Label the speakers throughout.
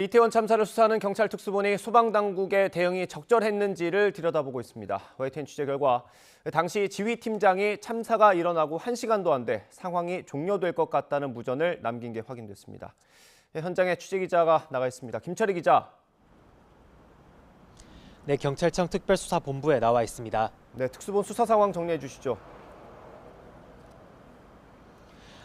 Speaker 1: 이태원 참사를 수사하는 경찰 특수본이 소방당국의 대응이 적절했는지를 들여다보고 있습니다. YTN 취재 결과 당시 지휘팀장이 참사가 일어나고 1시간도 안 돼 상황이 종료될 것 같다는 무전을 남긴 게 확인됐습니다. 현장에 취재기자가 나가 있습니다. 김철희 기자.
Speaker 2: 네, 경찰청 특별수사본부에 나와 있습니다.
Speaker 1: 네, 특수본 수사 상황 정리해 주시죠.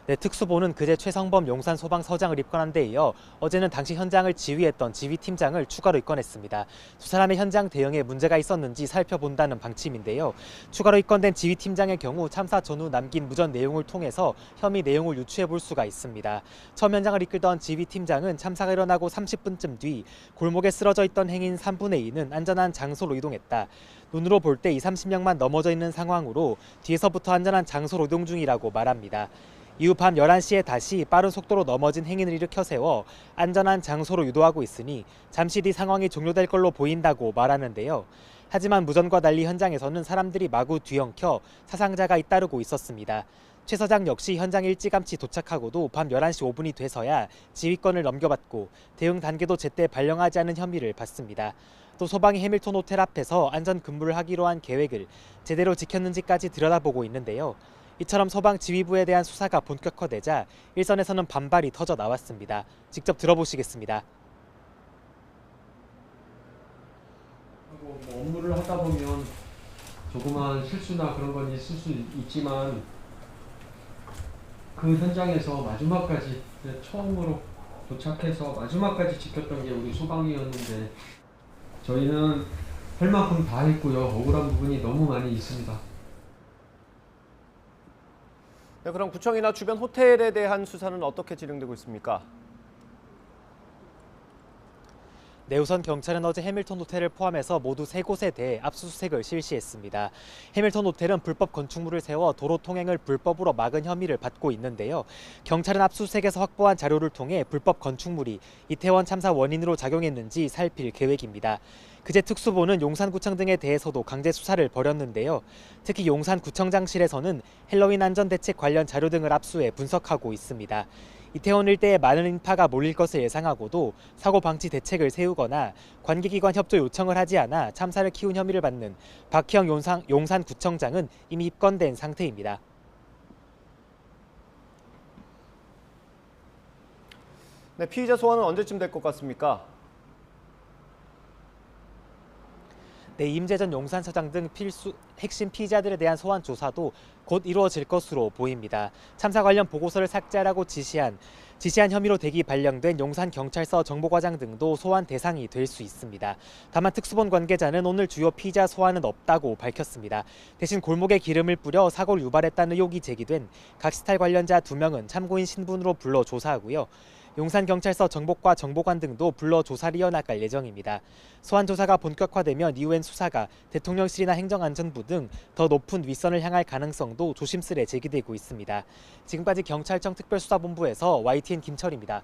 Speaker 2: 네, 특수본은 그제 최성범 용산소방서장을 입건한 데 이어 어제는 당시 현장을 지휘했던 지휘팀장을 추가로 입건했습니다. 두 사람의 현장 대응에 문제가 있었는지 살펴본다는 방침인데요. 추가로 입건된 지휘팀장의 경우 참사 전후 남긴 무전 내용을 통해서 혐의 내용을 유추해 볼 수가 있습니다. 처음 현장을 이끌던 지휘팀장은 참사가 일어나고 30분쯤 뒤 골목에 쓰러져 있던 행인 3분의 2는 안전한 장소로 이동했다. 눈으로 볼 때 20-30명만 넘어져 있는 상황으로 뒤에서부터 안전한 장소로 이동 중이라고 말합니다. 이후 밤 11시에 다시 빠른 속도로 넘어진 행인을 일으켜 세워 안전한 장소로 유도하고 있으니 잠시 뒤 상황이 종료될 걸로 보인다고 말하는데요. 하지만 무전과 달리 현장에서는 사람들이 마구 뒤엉켜 사상자가 잇따르고 있었습니다. 최 서장 역시 현장에 일찌감치 도착하고도 밤 11시 5분이 돼서야 지휘권을 넘겨받고 대응 단계도 제때 발령하지 않은 혐의를 받습니다. 또 소방이 해밀턴 호텔 앞에서 안전 근무를 하기로 한 계획을 제대로 지켰는지까지 들여다보고 있는데요. 이처럼 소방지휘부에 대한 수사가 본격화되자 일선에서는 반발이 터져 나왔습니다. 직접 들어보시겠습니다.
Speaker 3: 업무를 하다 보면 조그마한 실수나 그런 건 있을 수 있지만 그 현장에서 마지막까지 처음으로 도착해서 마지막까지 지켰던 게 우리 소방이었는데 저희는 할 만큼 다 했고요. 억울한 부분이 너무 많이 있습니다.
Speaker 1: 네, 그럼 구청이나 주변 호텔에 대한 수사는 어떻게 진행되고 있습니까?
Speaker 2: 네, 우선 경찰은 어제 해밀턴 호텔을 포함해서 모두 3곳에 대해 압수수색을 실시했습니다. 해밀턴 호텔은 불법 건축물을 세워 도로 통행을 불법으로 막은 혐의를 받고 있는데요. 경찰은 압수수색에서 확보한 자료를 통해 불법 건축물이 이태원 참사 원인으로 작용했는지 살필 계획입니다. 그제 특수본은 용산구청 등에 대해서도 강제 수사를 벌였는데요. 특히 용산구청장실에서는 헬로윈 안전대책 관련 자료 등을 압수해 분석하고 있습니다. 이태원 일대에 많은 인파가 몰릴 것을 예상하고도 사고 방지 대책을 세우거나 관계기관 협조 요청을 하지 않아 참사를 키운 혐의를 받는 박희영 용산구청장은 이미 입건된 상태입니다.
Speaker 1: 네, 피의자 소환은 언제쯤 될 것 같습니까?
Speaker 2: 네, 임재전 용산서장 등 핵심 피의자들에 대한 소환 조사도 곧 이루어질 것으로 보입니다. 참사 관련 보고서를 삭제하라고 지시한 혐의로 대기 발령된 용산경찰서 정보과장 등도 소환 대상이 될 수 있습니다. 다만 특수본 관계자는 오늘 주요 피의자 소환은 없다고 밝혔습니다. 대신 골목에 기름을 뿌려 사고를 유발했다는 의혹이 제기된 각시탈 관련자 2명은 참고인 신분으로 불러 조사하고요. 용산경찰서 정보과 정보관 등도 불러 조사를 이어나갈 예정입니다. 소환 조사가 본격화되면 이후엔 수사가 대통령실이나 행정안전부 등 더 높은 윗선을 향할 가능성도 조심스레 제기되고 있습니다. 지금까지 경찰청 특별수사본부에서 YTN 김철희입니다.